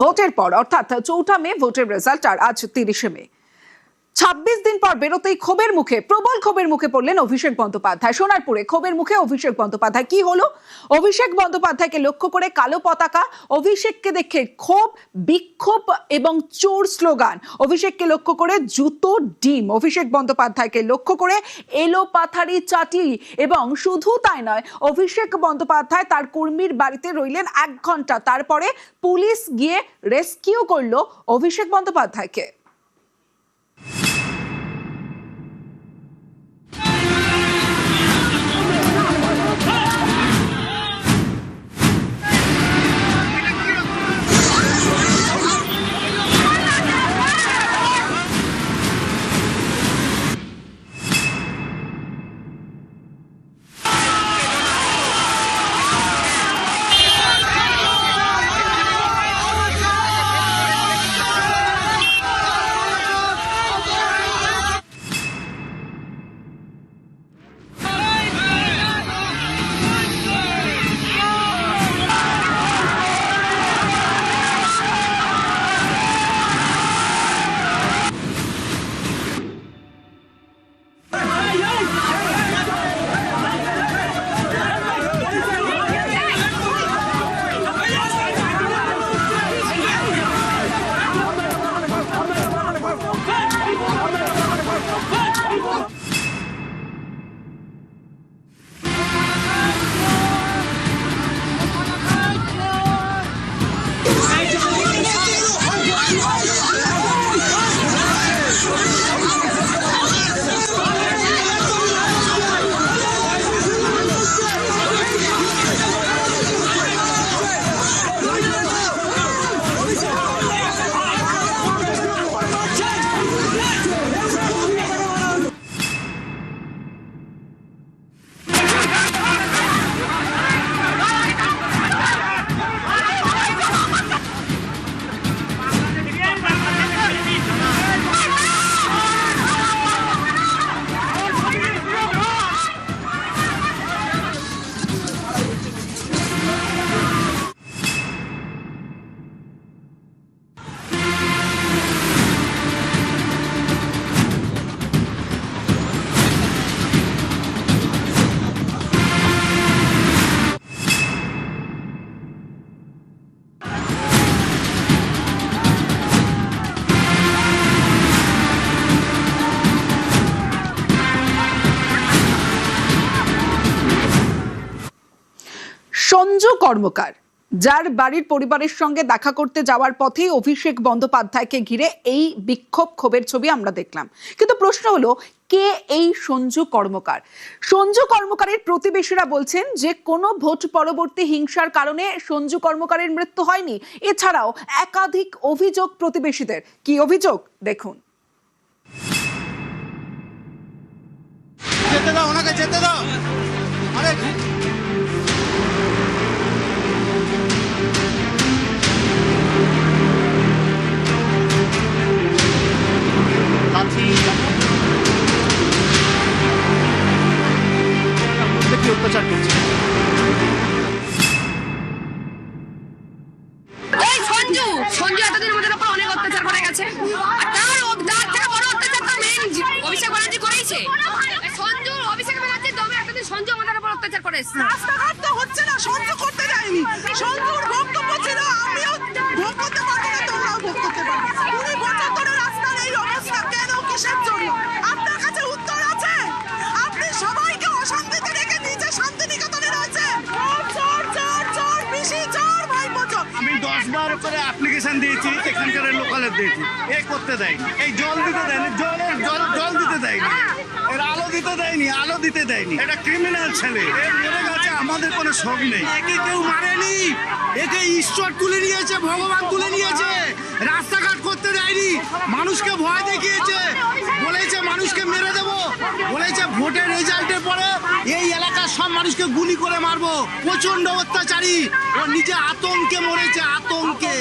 ভোটের পর অর্থাৎ ৪ঠা মে ভোটের রেজাল্ট আর আজ ৩০শে মে ২৬ দিন পর বেরোতেই প্রবল ক্ষোভের মুখে পড়লেন অভিষেক বন্দ্যোপাধ্যায়। সোনারপুরে ক্ষোভের মুখে অভিষেক বন্দ্যোপাধ্যায়। কি হলো? অভিষেক বন্দ্যোপাধ্যায়কে লক্ষ্য করে কালো পতাকা, অভিষেককে দেখে ক্ষোভ, বিক্ষোভ এবং চোর স্লোগান। অভিষেককে লক্ষ্য করে জুতো ডিম, অভিষেক বন্দ্যোপাধ্যায়কে লক্ষ্য করে এলোপাথারি চাটি। এবং শুধু তাই নয়, অভিষেক বন্দ্যোপাধ্যায় তার কর্মীর বাড়িতে রইলেন ১ ঘন্টা। তারপরে পুলিশ গিয়ে রেস্কিউ করলো অভিষেক বন্দ্যোপাধ্যায়কে। সঞ্জু কর্মকার, যার বাড়ির পরিবারের সঙ্গে দেখা করতে যাওয়ার পথেই অভিষেক বন্দ্যোপাধ্যায়কে ঘিরে এই বিক্ষোভ ক্ষোভের ছবি আমরা দেখলাম। কিন্তু প্রশ্ন হলো, কে এই সঞ্জু কর্মকার? সঞ্জু কর্মকারের প্রতিবেশীরা বলছেন যে কোনো ভোট পরবর্তী হিংসার কারণে সঞ্জু কর্মকারের মৃত্যু হয়নি। এছাড়াও একাধিক অভিযোগ প্রতিবেশীদের। কি অভিযোগ দেখুন। যেতে দাও, ওনাকে যেতে দাও। আরে অত্যাচার করছে। এই সঞ্জু এতদিন আমাদের উপর অনেক অত্যাচার করে গেছে। আর তার থেকে বড় অত্যাচার তো মেইন অভিষেক ব্যানার্জি করেছে। সঞ্জু অভিষেক ব্যানার্জির দমে এতদিন সঞ্জু আমাদের উপর অত্যাচার করেছে। রাস্তাঘাট তো হচ্ছে না, সঞ্জু করতে যায়নি। সঞ্জুর বক্তব্য ছিল আমিও ভোগ করতে পারবো না, তোমরাও ভোগ করতে পারবে। ২০ বছর ধরে রাস্তার এই অবস্থা কেন, কিসের জন্য? আপনার কাছে উত্তর আছে? আপনি সবাইকে অশান্তিতে রেখে নিজে শান্তিনিকেতনে রয়েছেন। চোর চোর চোর, পিসি চোর, ভাইপো চোর। আমি 10 বার করে অ্যাপ্লিকেশন দিয়েছি, এখানকার লোকালের দিয়েছি, করতে দেয়নি। এই জল দিতে দেয়নি, জল দিতে দেয়নি, এর আলো দিতে দেয়নি। এটা ক্রিমিনাল ছেলে, মেরে গেছে, আমাদের কোনো শোক নেই। একে কেউ মারেনি, একে ঈশ্বর তুলে নিয়েছে, ভগবান তুলে নিয়েছে। রাস্তাঘাট করতে দেয়নি, মানুষকে ভয় দেখিয়েছে, বলেছে মানুষকে মেরে দেবো, বলেছে ভোটের রেজাল্টের পরে এই এলাকার সব মানুষকে গুলি করে মারবো। প্রচন্ড অত্যাচারী, ও নিজে আতঙ্কে মরেছে, আতঙ্কে।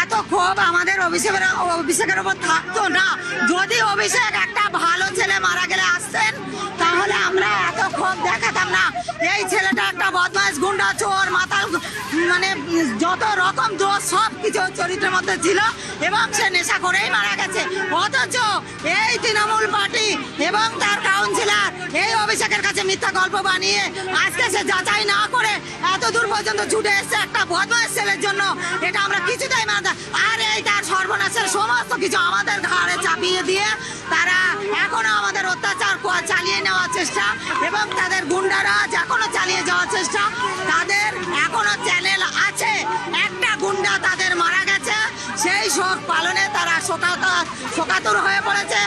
এত ক্ষোভ আমাদের অভিষেকের উপর থাকতো না। যদি অভিষেক একটা ভালো ছেলে মারা গেলে আসতেন, তাহলে আমরা এত ক্ষোভ দেখাতাম না। এই ছেলেটা একটা বদমাইশ, গুন্ডা, চোর, মাতাল মানে যত রকম দোষ সব কিছু চরিত্রের মধ্যে ছিল এবং সে নেশা করেই মারা গেছে। অথচ এই তৃণমূল পার্টি এবং তার কাউন্সিলর এই অভিষেকের কাছে মিথ্যা গল্প বানিয়ে আজকে সে যাচাই না করে এত দূর পর্যন্ত ছুটে এসছে একটা বদমাশ ছেলের জন্য। এটা আমরা কিছুতেই মানতে, আর এই তার সর্বনাশের সমস্ত কিছু আমাদের ঘাড়ে চাপিয়ে দিয়ে তারা এখনো আমাদের অত্যাচার চালিয়ে নেওয়ার চেষ্টা এবং তাদের গুন্ডারাজ এখনো চালিয়ে যাওয়ার চেষ্টা। তাদের এখনো চ্যানেল আছে, একটা গুন্ডা তাদের মারা গেছে সেই শোক পালনে তারা শোকাতুর হয়ে পড়েছে।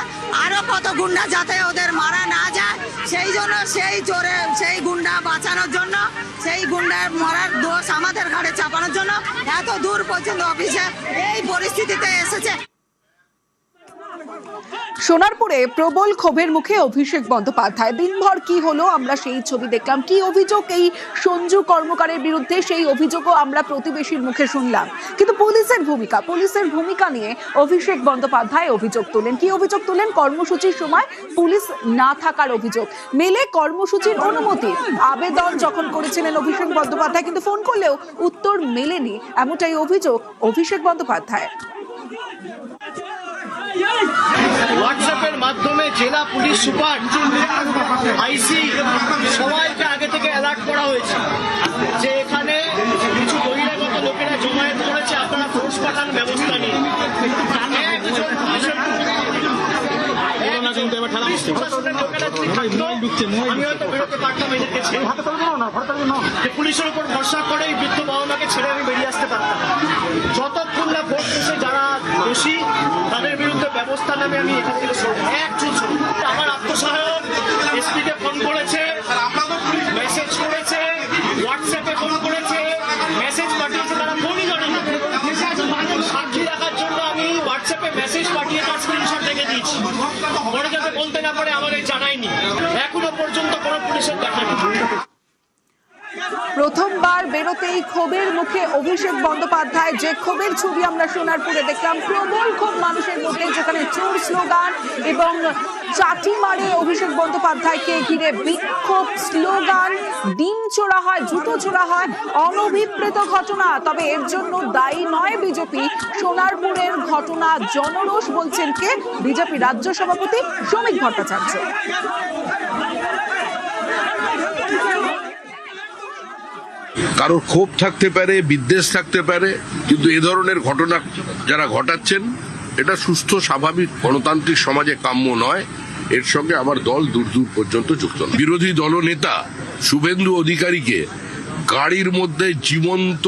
আরো কত গুন্ডা যাতে ওদের মারা না যায় সেই জন্য সেই গুন্ডা বাঁচানোর জন্য, সেই গুন্ডার মরার দোষ আমাদের ঘাড়ে চাপানোর জন্য এত দূর পর্যন্ত অফিসে এই পরিস্থিতিতে এসেছে। সোনারপুরে প্রবল ক্ষোভের মুখে অভিষেক বন্দ্যোপাধ্যায়। দিনভর কি হলো আমরা সেই ছবি দেখলাম। কি অভিযোগ এই সঞ্জু কর্মকারের বিরুদ্ধে, সেই অভিযোগও আমরা প্রতিবেশীর মুখে শুনলাম। কিন্তু পুলিশের ভূমিকা নিয়ে অভিষেক বন্দ্যোপাধ্যায় অভিযোগ তোলেন। কি অভিযোগ তোলেন? কর্মসূচির সময় পুলিশ না থাকার অভিযোগ। মেলে কর্মসূচির অনুমতি আবেদন যখন করেছিলেন অভিষেক বন্দ্যোপাধ্যায়, কিন্তু ফোন করলেও উত্তর মেলেনি, এমনটাই অভিযোগ অভিষেক বন্দ্যোপাধ্যায়। হোয়াটসঅ্যাপের মাধ্যমে জেলা পুলিশ সুপার, আইসি সবাইকে আগে থেকে অ্যালার্ট করা হয়েছে যে এখানে কিছু বহিরাগত লোকেরা জমায়েত করেছে, আপনারা ফোর্স পাঠান ব্যবস্থা নিয়ে। আমি হয়তো বেরোতে পারতাম এদেরকে ছেড়ে, যে পুলিশের উপর ভরসা করে এই বৃদ্ধ বাবা মাকে ছেড়ে আমি বেরিয়ে আসতে পারতাম। যতক্ষণ না ভোট শেষে যারা দোষী তাদের বিরুদ্ধে ব্যবস্থা নেবে আমি এখান থেকে আমার আত্মসহায়ক এসপিকে ফোন করেছে, মেসেজ করেছে, হোয়াটসঅ্যাপে ফোন করেছে, মেসেজ পাঠিয়েছে, তারা ফোনই জানে না। সাক্ষী রাখার জন্য আমি হোয়াটসঅ্যাপে মেসেজ পাঠিয়ে তার স্ক্রিনশট রেখে দিয়েছি, পরে যাতে বলতে না পারে আমাদের জানায়নি। এখনো পর্যন্ত কোনো পুলিশের দেখা নেই। প্রথমবার বেরোতেই ক্ষোভের মুখে অভিষেক বন্দ্যোপাধ্যায়। যে ক্ষোভের ছবি আমরা সোনারপুরে দেখলাম, প্রবল ক্ষোভ মানুষের মধ্যে, যেখানে চোর স্লোগান এবং চাটি মারে অভিষেক বন্দ্যোপাধ্যায়কে ঘিরে বিক্ষোভ, স্লোগান, ডিম ছোড়া হয়, জুতো ছোড়া হয়, অনভিপ্রেত ঘটনা। তবে এর জন্য দায়ী নয় বিজেপি। সোনারপুরের ঘটনা জনরোষ বলছেন কে? বিজেপি রাজ্য সভাপতি শ্রমিক ভট্টাচার্য। কারোর ক্ষোভ থাকতে পারে, বিদ্বেষ থাকতে পারে, কিন্তু এ ধরনের ঘটনা যারা ঘটাচ্ছেন এটা সুস্থ স্বাভাবিক গণতান্ত্রিক সমাজে কাম্য নয়। এর সঙ্গে আমার দল দূর দূর পর্যন্ত যুক্ত নয়। বিরোধী দলনেতা শুভেন্দু অধিকারীকে গাড়ির মধ্যে জীবন্ত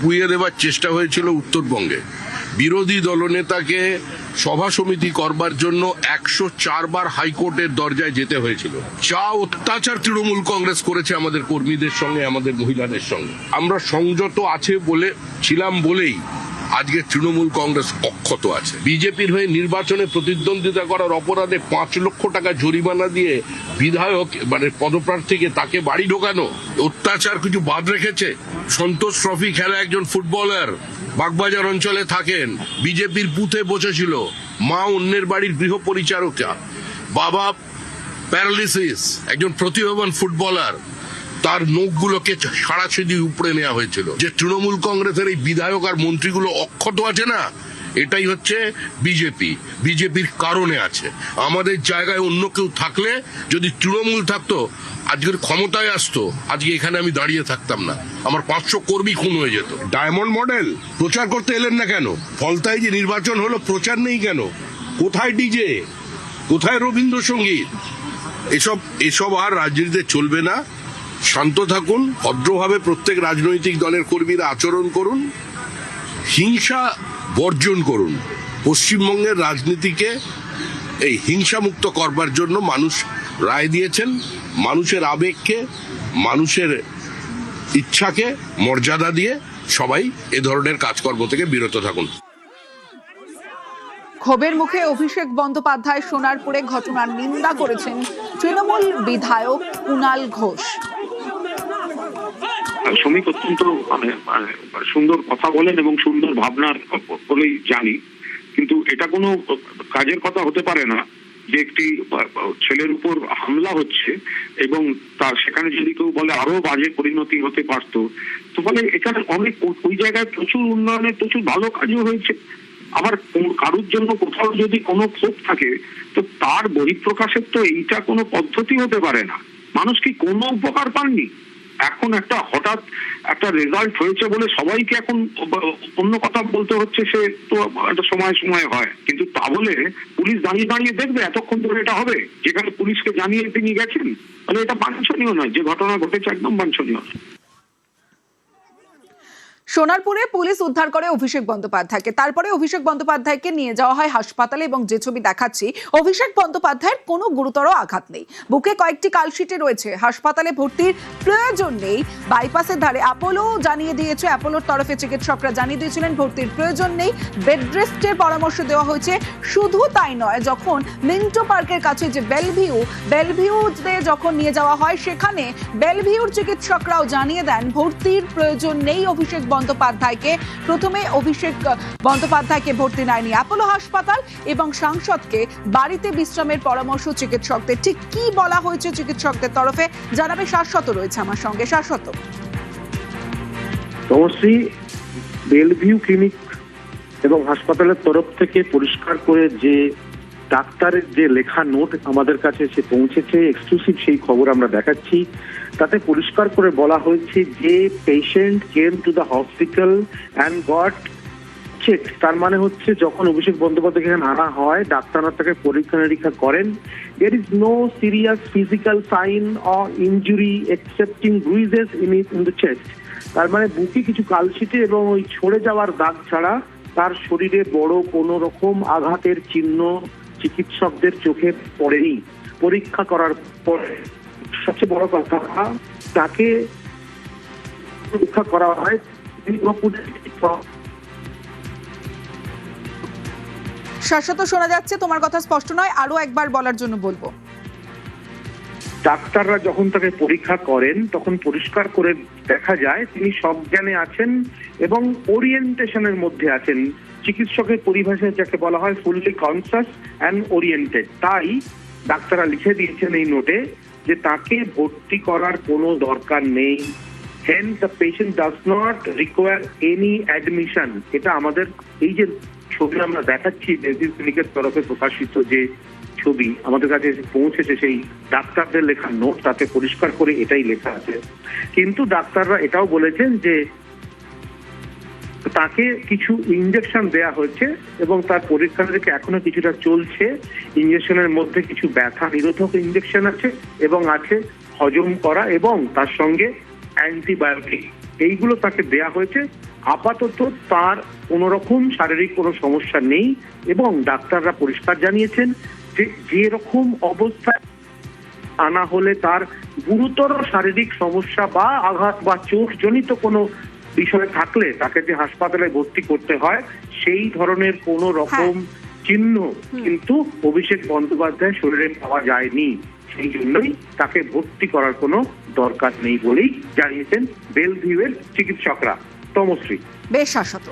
পুড়িয়ে দেওয়ার চেষ্টা হয়েছিল উত্তরবঙ্গে। বিরোধী দলনেতাকে সভা সমিতি করবার জন্য 104 বার হাইকোর্টের দরজায় যেতে হয়েছিল। যা অত্যাচার তৃণমূল কংগ্রেস করেছে আমাদের কর্মীদের সঙ্গে, আমাদের মহিলাদের সঙ্গে, আমরা সংযত ছিলাম বলেই আজকে তৃণমূল কংগ্রেস অক্ষত আছে। বিজেপির হয়ে নির্বাচনে প্রতিদ্বন্দ্বিতা করার অপরাধে 5 লক্ষ টাকা জরিমানা দিয়ে বিধায়ক পদপ্রার্থীকে তাকে বাড়ি ঢোকানো, অত্যাচার কিছু বাদ রেখেছে? সন্তোষ ট্রফি খেলা একজন ফুটবলার বাগবাজার অঞ্চলে থাকেন, বিজেপির বুথে বসেছিল, মা অন্যের বাড়ির গৃহ পরিচারিকা, বাবা প্যারালিসিস, একজন প্রতিভাবান ফুটবলার, তার নখগুলোকে সারাছিদি উপড়ে নেওয়া হয়েছিল। যে তৃণমূল কংগ্রেসের এই বিধায়ক আর মন্ত্রীগুলো অক্ষত আছে না, এটাই হচ্ছে বিজেপির কারণে আছে। আমাদের জায়গায় অন্য কেউ থাকলে, যদি তৃণমূল থাকতো, আজকের ক্ষমতায় আসতো, আজকে এখানে আমি দাঁড়িয়ে থাকতাম না, আমার 500 কর্মী খুন হয়ে যেত। ডায়মন্ড মডেল প্রচার করতে এলেন না কেন? ফলতায় যে নির্বাচন হলো, প্রচার নেই কেন? কোথায় ডিজে, কোথায় রবীন্দ্রসঙ্গীত? এসব আর রাজনীতিতে চলবে না। শান্ত থাকুন, ভদ্রভাবে প্রত্যেক রাজনৈতিক দলের কর্মীরা আচরণ করুন, হিংসা বর্জন করুন। পশ্চিমবঙ্গের রাজনীতিকে এই হিংসামুক্ত করবার জন্য মানুষ রায় দিয়েছেন। মানুষের আবেগকে, মানুষের ইচ্ছাকে মর্যাদা দিয়ে সবাই এ ধরনের কাজকর্ম থেকে বিরত থাকুন। ক্ষোভের মুখে অভিষেক বন্দ্যোপাধ্যায় সোনারপুরে ঘটনার নিন্দা করেছেন তৃণমূল বিধায়ক কুণাল ঘোষ। শ্রমিক অত্যন্ত সুন্দর কথা বলেন এবং সুন্দর ভাবনার বলেই জানি, কিন্তু এটা কোনো কাজের কথা হতে পারে না যে একটি ছেলের উপর হামলা হচ্ছে এবং তার সেখানে যদি কেউ বলে আরো বাজে পরিণতি হতে পারতো, তো বলে এখানে অনেক ওই জায়গায় প্রচুর উন্নয়নের প্রচুর ভালো কাজও হয়েছে। আবার কারোর জন্য কোথাও যদি কোনো ক্ষোভ থাকে তো তার বহিঃপ্রকাশের তো এইটা কোনো পদ্ধতি হতে পারে না। মানুষ কি কোনো উপকার পাননি? এখন একটা হঠাৎ একটা রেজাল্ট হয়েছে বলে সবাইকে এখন অন্য কথা বলতে হচ্ছে, সে তো একটা সময় সময় হয়, কিন্তু তা বলে পুলিশ দাঁড়িয়ে দাঁড়িয়ে দেখবে এতক্ষণ ধরে এটা হবে, যেখানে পুলিশকে জানিয়ে তিনি গেছেন, মানে এটা বাঞ্ছনীয় নয়। যে ঘটনা ঘটেছে একদম বাঞ্ছনীয় নয়। সোনারপুরে পুলিশ উদ্ধার করে অভিষেক বন্দ্যোপাধ্যায়কে, তারপরে অভিষেক বন্দ্যোপাধ্যায়কে নিয়ে যাওয়া হয় হাসপাতালে এবং যে ছবি দেখাচ্ছি, অভিষেক বন্দ্যোপাধ্যায়ের কোনো গুরুতর আঘাত নেই, বুকে কয়েকটি কালশিটে রয়েছে, হাসপাতালে ভর্তির প্রয়োজন নেই। বাইপাসের ধারে অ্যাপোলো জানিয়ে দিয়েছে, অ্যাপোলোর তরফে চিকিৎসকরা জানিয়ে দিয়েছিলেন ভর্তির প্রয়োজন নেই, বেড রেস্টের পরামর্শ দেওয়া হয়েছে। শুধু তাই নয়, যখন মিন্টো পার্কের কাছে যে বেলভিউতে যখন নিয়ে যাওয়া হয়, সেখানে বেলভিউর চিকিৎসকরাও জানিয়ে দেন ভর্তির প্রয়োজন নেই অভিষেক বন্দ্যোপাধ্যায়কে। প্রথমে অভিষেক বন্দ্যোপাধ্যায়কে ভর্তি নেয়নি অ্যাপোলো হাসপাতাল এবং সাংসদকে বাড়িতে বিশ্রামের পরামর্শ চিকিৎসকদের। ঠিক কি বলা হয়েছে চিকিৎসকদের তরফে জানাবে শাশ্বত, রয়েছে আমার সঙ্গে। শাশ্বত। অবশ্যই বেলভিউ ক্লিনিক এবং হাসপাতালের তরফ থেকে পরিষ্কার করে যে ডাক্তারের যে লেখা নোট আমাদের কাছে এসে পৌঁছেছে, এক্সক্লুসিভ সেই খবর আমরা দেখাচ্ছি। তাতে পরিষ্কার করে বলা হয়েছে যে patient came to the hospital and got check, তার মানে হচ্ছে যখন অভিষেক বন্দ্যোপাধ্যায়কে এখানে আনা হয় ডাক্তাররা তাকে পরীক্ষা নিরীক্ষা করেন। There is no serious physical sign or injury excepting bruises in the chest, তার মানে বুকে কিছু কালশিটে এবং ওই ছড়ে যাওয়ার দাগ ছাড়া তার শরীরে বড় কোনো রকম আঘাতের চিহ্ন চিকিৎসকদের চোখে পড়েনি। পরীক্ষা করার পর সবচেয়ে বড় কথা, তাকে পরীক্ষা করা হয়। শাশ্বত, শোনা যাচ্ছে, তোমার কথা স্পষ্ট নয়, আরো একবার বলার জন্য বলবো। ডাক্তাররা যখন তাকে পরীক্ষা করেন তখন পরিষ্কার করে দেখা যায় তিনি সজ্ঞানে আছেন এবং ওরিয়েন্টেশনের মধ্যে আছেন। চিকিৎসকের পরিভাষায় যাকে বলা হয় ফুললি কনসাস অ্যান্ড ওরিয়েন্টেড। তাই ডাক্তাররা লিখে দিয়েছেন এই নোটে যে তাকে ভর্তি করার কোনো দরকার নেই। Hence the patient does not require any admission. এটা আমাদের এই যে ছবি আমরা দেখাচ্ছি বেলভিউ ক্লিনিকের তরফে প্রকাশিত যে ছবি আমাদের কাছে পৌঁছেছে, সেই ডাক্তারদের লেখা নোট, তাতে পরিষ্কার করে এটাই লেখা আছে। কিন্তু ডাক্তাররা এটাও বলেছেন যে তাকে কিছু ইনজেকশন দেয়া হয়েছে এবং তার পরীক্ষা নিরীক্ষা এখনো কিছুটা চলছে। ইনজেকশনের মধ্যে কিছু ব্যথা নিরোধক ইনজেকশন আছে এবং আছে হজম করা এবং তার সঙ্গে অ্যান্টিবায়োটিক, এইগুলো তাকে দেয়া হয়েছে। আপাতত তার কোনো রকম শারীরিক কোনো সমস্যা নেই এবং ডাক্তাররা পরিষ্কার জানিয়েছেন যে যেরকম অবস্থায় আনা হলে তার গুরুতর শারীরিক সমস্যা বা আঘাত বা চোটজনিত কোনো বিষয় থাকলে তাকে যে হাসপাতালে ভর্তি করতে হয় সেই ধরনের কোনো রকম চিহ্ন কিন্তু অভিষেক বন্দ্যোপাধ্যায়ের শরীরে পাওয়া যায়নি। সেই জন্যই তাকে ভর্তি করার কোনো দরকার নেই বলেই জানিয়েছেন বেলভিউয়ের চিকিৎসকরা। তমশ্রী। বেশ শাশ্বত।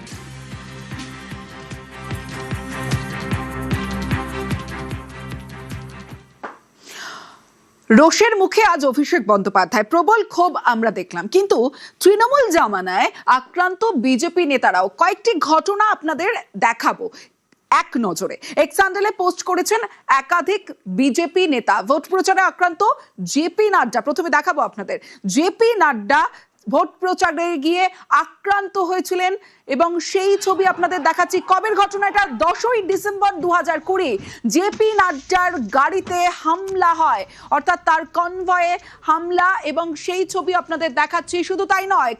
রোষের মুখে আজ অভিষেক বন্দ্যোপাধ্যায়, প্রবল ক্ষোভ আমরা দেখলাম, কিন্তু তৃণমূল জামানায় আক্রান্ত বিজেপি নেতারাও। কয়েকটি ঘটনা আপনাদের দেখাবো এক নজরে। এক্স হ্যান্ডেলে পোস্ট করেছেন একাধিক বিজেপি নেতা। ভোট প্রচারে আক্রান্ত জেপি নাড্ডা, প্রথমে দেখাবো আপনাদের। জেপি নাড্ডা ভোট প্রচারে গিয়ে আক্রান্ত হয়েছিলেন এবং সেই ছবি আপনাদের দেখাচ্ছি। কবের ঘটনা এটা? 10ই ডিসেম্বর 2020। জেপি নাড্ডার গাড়িতে হামলা হয়, অর্থাৎ তার কনভয়ে হামলা, এবং সেই ছবি আপনাদের দেখাচ্ছি। শুধু তাই নয়,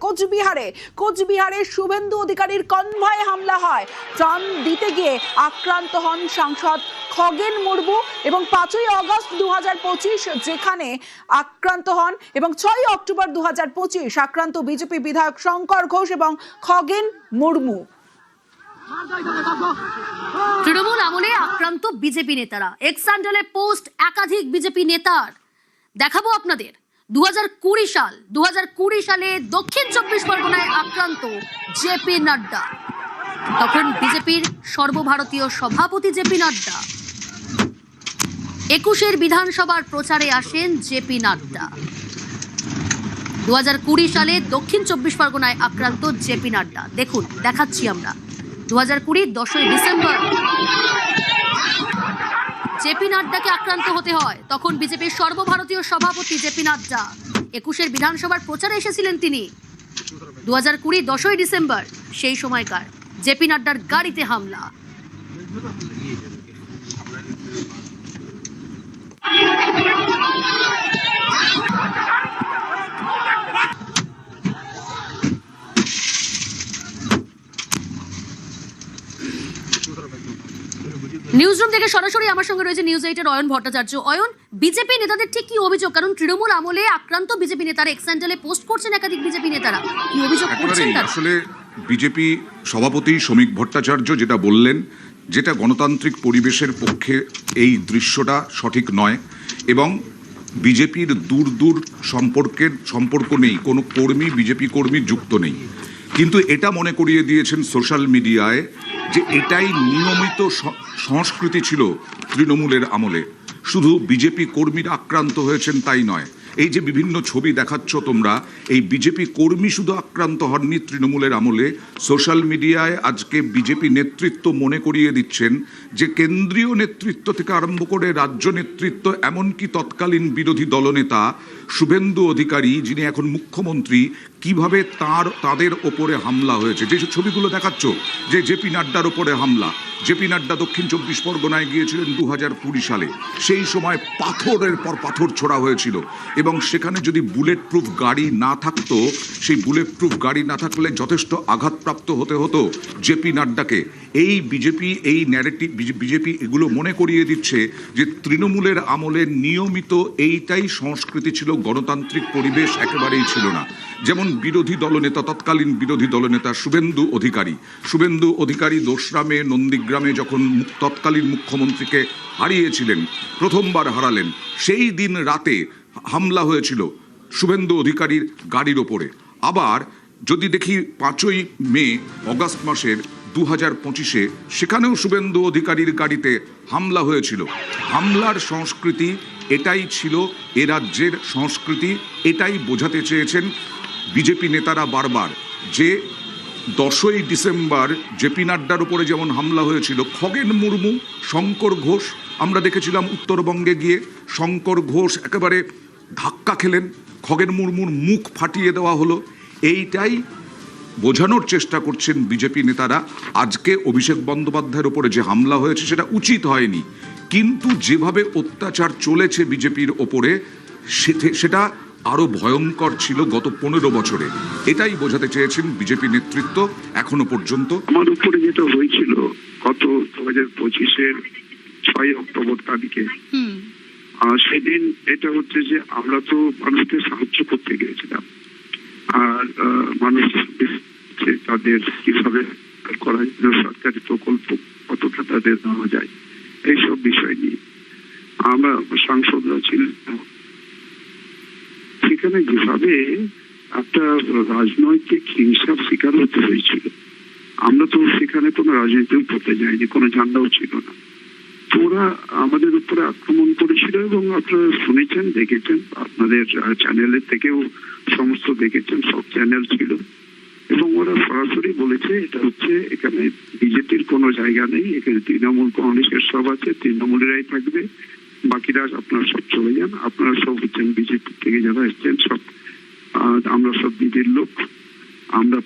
কোচবিহারে শুভেন্দু অধিকারীর কনভয়ে হামলা হয়। ত্রাণ দিতে গিয়ে আক্রান্ত হন সাংসদ খগেন মুর্মু এবং 5ই আগস্ট 2025 যেখানে আক্রান্ত হন এবং 6ই অক্টোবর 2025 আক্রান্ত বিজেপি বিধায়ক শঙ্কর ঘোষ এবং খগেন মুর্মু। তৃণমূল আমলে আক্রান্ত বিজেপি নেতারা। এক্স হ্যান্ডেলে পোস্ট একাধিক বিজেপি নেতার। দেখাবো আপনাদের 2020 সালে দক্ষিণ 24 পরগনায় আক্রান্ত জেপি নাড্ডা। তখন বিজেপির সর্বভারতীয় সভাপতি জেপি নাড্ডা। 21 বিধানসভার প্রচারে আসেন জেপি নাড্ডা। 2020 সালে দক্ষিণ 24 পরগনায় আক্রান্ত জেপি নাড্ডা। দেখুন, দেখাচ্ছি আমরা। 2020 10ই ডিসেম্বর জেপি নাড্ডাকে আক্রান্ত হতে হয়। তখন বিজেপির সর্বভারতীয় সভাপতি জেপি নাড্ডা 21 বিধানসভার প্রচারে এসেছিলেন তিনি। 2020 10ই ডিসেম্বর সেই সময়কার জেপি নাড্ডার গাড়িতে হামলা। নিউজরুম থেকে সরাসরি আমার সঙ্গে রয়েছে নিউজ 8 এর অয়ন ভট্টাচার্য। অয়ন, বিজেপি নেতাদের ঠিক কি অভিযোগ? কারণ তৃণমূল আমলে আক্রান্ত বিজেপি নেতারা এক্স হ্যান্ডেলে পোস্ট করছেন একাধিক বিজেপি নেতারা, কি অভিযোগ করছেন তারা? আসলে বিজেপি সভাপতি শ্রমিক ভট্টাচার্য যেটা বললেন, যেটা গণতান্ত্রিক পরিবেশের পক্ষে এই দৃশ্যটা সঠিক নয় এবং বিজেপির দূর দূর সম্পর্ক নেই, কোনো কর্মী বিজেপি কর্মী যুক্ত নেই। কিন্তু এটা মনে করিয়ে দিয়েছেন সোশ্যাল মিডিয়ায় যে এটাই নিয়মিত সংস্কৃতি ছিল তৃণমূলের আমলে। শুধু বিজেপি কর্মীরা আক্রান্ত হয়েছেন তাই নয়, এই যে বিভিন্ন ছবি দেখাচ্ছ তোমরা, এই বিজেপি কর্মী শুধু আক্রান্ত হননি তৃণমূলের আমলে। সোশ্যাল মিডিয়ায় আজকে বিজেপি নেতৃত্ব মনে করিয়ে দিচ্ছেন যে কেন্দ্রীয় নেতৃত্ব থেকে আরম্ভ করে রাজ্য নেতৃত্ব, এমনকি তৎকালীন বিরোধী দলনেতা শুভেন্দু অধিকারী যিনি এখন মুখ্যমন্ত্রী, কিভাবে তাদের ওপরে হামলা হয়েছে। যে ছবিগুলো দেখাচ্ছ যে জেপি নাড্ডার ওপরে হামলা, জেপি নাড্ডা দক্ষিণ 24 পরগনায় গিয়েছিলেন 2020 সালে, সেই সময় পাথরের পর পাথর ছোড়া হয়েছিল এবং সেখানে যদি বুলেট প্রুফ গাড়ি না থাকতো, সেই বুলেট প্রুফ গাড়ি না থাকলে যথেষ্ট আঘাতপ্রাপ্ত হতে হতো জেপি নাড্ডাকে। এই এই ন্যারেটিভ বিজেপি এগুলো মনে করিয়ে দিচ্ছে যে তৃণমূলের আমলে নিয়মিত এইটাই সংস্কৃতি ছিল, গণতান্ত্রিক পরিবেশ একেবারেই ছিল না। যেমন বিরোধী দলনেতা, তৎকালীন বিরোধী দলনেতা শুভেন্দু অধিকারী 2রা মে নন্দীগ্রামে যখন তৎকালীন মুখ্যমন্ত্রীকে হারিয়েছিলেন, প্রথমবার হারালেন, সেই দিন রাতে হামলা হয়েছিল শুভেন্দু অধিকারীর গাড়ির ওপরে। আবার যদি দেখি 5ই মে অগাস্ট মাসের 2025-এ সেখানেও শুভেন্দু অধিকারীর গাড়িতে হামলা হয়েছিল। হামলার সংস্কৃতি এটাই ছিল এ রাজ্যের সংস্কৃতি, এটাই বোঝাতে চেয়েছেন বিজেপি নেতারা বারবার। যে 10ই ডিসেম্বর জেপি নাড্ডার উপরে যেমন হামলা হয়েছিল, খগেন মুর্মু, শঙ্কর ঘোষ, আমরা দেখেছিলাম উত্তরবঙ্গে গিয়ে শঙ্কর ঘোষ একেবারে ধাক্কা খেলেন, খগেন মুর্মুর মুখ ফাটিয়ে দেওয়া হলো। এইটাই বোঝানোর চেষ্টা করছেন বিজেপি নেতারা। আজকে অভিষেক বন্দ্যোপাধ্যায়ের উপরে যে হামলা হয়েছে সেটা উচিত হয়নি, কিন্তু যেভাবে অত্যাচার চলেছে বিজেপির ওপরে সেটা আরো ভয়ঙ্কর ছিল গত 15 বছরে। এটাই বোঝাতে চেয়েছেন বিজেপি নেতৃত্ব এখনো পর্যন্ত। আমার উপরে যেটা হয়েছিল গত 2025-এর 6 অক্টোবর তারিখে, সেদিন এটা হচ্ছে যে আমরা তো মানুষকে সাহায্য করতে গিয়েছিলাম, আর মানুষ তাদের কিভাবে করা যায়, সরকারি প্রকল্প কতটা তাদের নেওয়া যায়, এইসব বিষয় নিয়ে আমরা সাংসদরা ছিলেন। সেখানে যেভাবে একটা রাজনৈতিক হিংসার শিকার হতে হয়েছিল, আমরা তো সেখানে কোনো রাজনীতিও করতে যাইনি, কোনো ঝান্ডাও ছিল না। তো ওরা আমাদের উপরে আক্রমণ করেছিল এবং আপনারা শুনেছেন, দেখেছেন, আপনাদের চ্যানেলের থেকেও সমস্ত দেখেছেন, সব চ্যানেল ছিল, এবং ওরা সরাসরি বলেছে এটা হচ্ছে এখানে বিজেপির কোনো জায়গা নেই, এখানে তৃণমূল কংগ্রেসের সব আছে, তৃণমূলেরাই থাকবে, বাকিরা আপনারা সব চলে যান, আপনারা সব হচ্ছেন বিজেপি থেকে যারা এসছেন সব, আমরা সব দিদির লোক, আমরা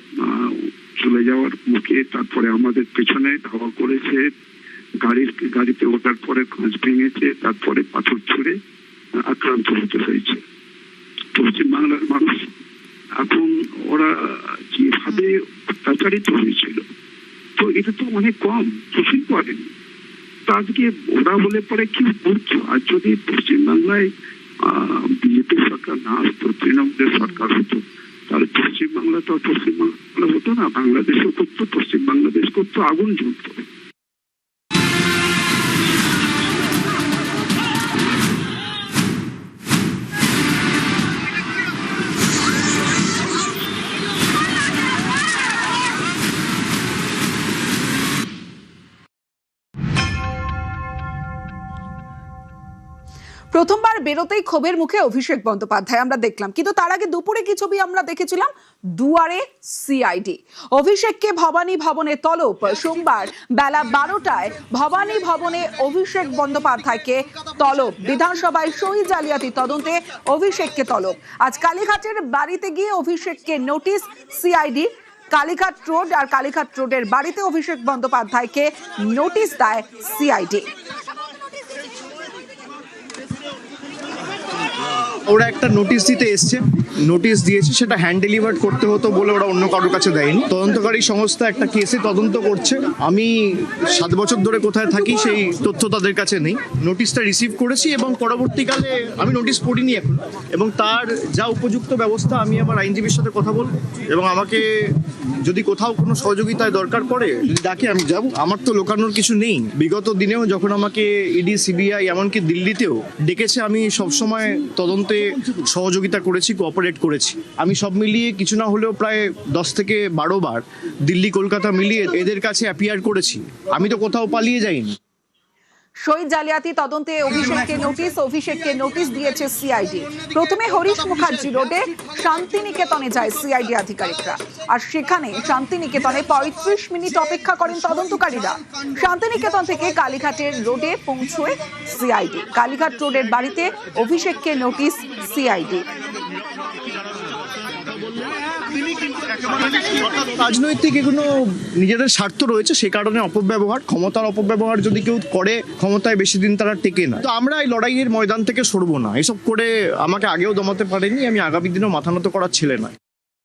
চলে যাওয়ার মুখে তারপরে আমাদের পেছনে ধাওয়া করেছে, গাড়িতে ওঠার পরে কাঁচ ভেঙেছে, তারপরে পাথর ছুঁড়ে আক্রান্ত হতে হয়েছে। পশ্চিম বাংলার মানুষ এখন ওরা যেভাবে অত্যাচারিত হয়েছিল, তো এটা তো অনেক কম, কিছুই করেনি। তো আজকে ওরা বলে পরে কি করছো? আর যদি পশ্চিমবাংলায় বিজেপি সরকার না আসতো, তৃণমূলের সরকার হতো, তাহলে পশ্চিমবাংলা তো পশ্চিমবাংলা হতো না, বাংলাদেশও করতো, পশ্চিম বাংলাদেশ করতো, আগুন জ্বলতো। প্রথমবার বেরোতেই ক্ষোভের মুখে অভিষেক বন্দ্যোপাধ্যায় আমরা দেখলাম, কিন্তু তার আগে দুপুরে কি ছবি আমরা দেখেছিলাম? দুয়ারে সিআইডি। অভিষেককে ভবানী ভবনে তলব। সোমবার বেলা 12টায় ভবানী ভবনে অভিষেক বন্দ্যোপাধ্যায়কে তলব। বিধানসভায় সই জালিয়াতি তদন্তে অভিষেককে তলব। আজ কালীঘাটের বাড়িতে গিয়ে অভিষেককে নোটিশ সিআইডি। কালীঘাট রোড আর কালীঘাট রোডের বাড়িতে অভিষেক বন্দ্যোপাধ্যায়কে নোটিশ দেয় সিআইডি। ওরা একটা নোটিশ দিতে এসছে, নোটিশ দিয়েছে, সেটা হ্যান্ড ডেলিভার্ড করতে হতো বলে ওরা অন্য কারোর কাছে দেয়নি। তদন্তকারী সংস্থা একটা কেসে তদন্ত করছে। আমি 7 বছর ধরে কোথায় থাকি সেই তথ্য তাদের কাছে নেই। নোটিশটা রিসিভ করেছি এবং পরবর্তীকালে আমি নোটিশ পড়িনি এখন, এবং তার যা উপযুক্ত ব্যবস্থা আমি আমার আইনজীবীর সাথে কথা বলবো, এবং আমাকে যদি কোথাও কোনো সহযোগিতায় দরকার পড়ে যদি ডাকে আমি যাব। আমার তো লোকানোর কিছু নেই। বিগত দিনেও যখন আমাকে ইডি, সিবিআই, এমনকি দিল্লিতেও ডেকেছে, আমি সবসময় তদন্তে সহযোগিতা করেছি, কোঅপারেট করেছি। আমি সব মিলিয়ে কিছু না হলেও প্রায় 10 থেকে 12 বার দিল্লি, কলকাতা মিলিয়ে এদের কাছে অ্যাপিয়ার করেছি। আমি তো কোথাও পালিয়ে যাইনি। সই জালিয়াতি তদন্তে অভিষেককে নোটিশ দিয়েছে সিআইডি। প্রথমে হরিশ মুখার্জি রোডে শান্তিনিকেতনে যায় সিআইডি আধিকারিকরা, আর সেখানে শান্তিনিকেতনে 35 মিনিট অপেক্ষা করেন তদন্তকারীরা। শান্তিনিকেতন থেকে কালীঘাটের রোডে পৌঁছয় সিআইডি। কালীঘাট রোডের বাড়িতে অভিষেককে নোটিশ সিআইডি। রাজনৈতিক এগুলো নিজেদের স্বার্থ রয়েছে, সে কারণে অপব্যবহার, ক্ষমতার অপব্যবহার যদি কেউ করে, ক্ষমতায় বেশি দিন তারা টেকে না। তো আমরা এই লড়াইয়ের ময়দান থেকে সরবো না। এসব করে আমাকে আগেও দমাতে পারেনি, আমি আগামী দিনেও মাথা নত করার ছেলে নয়।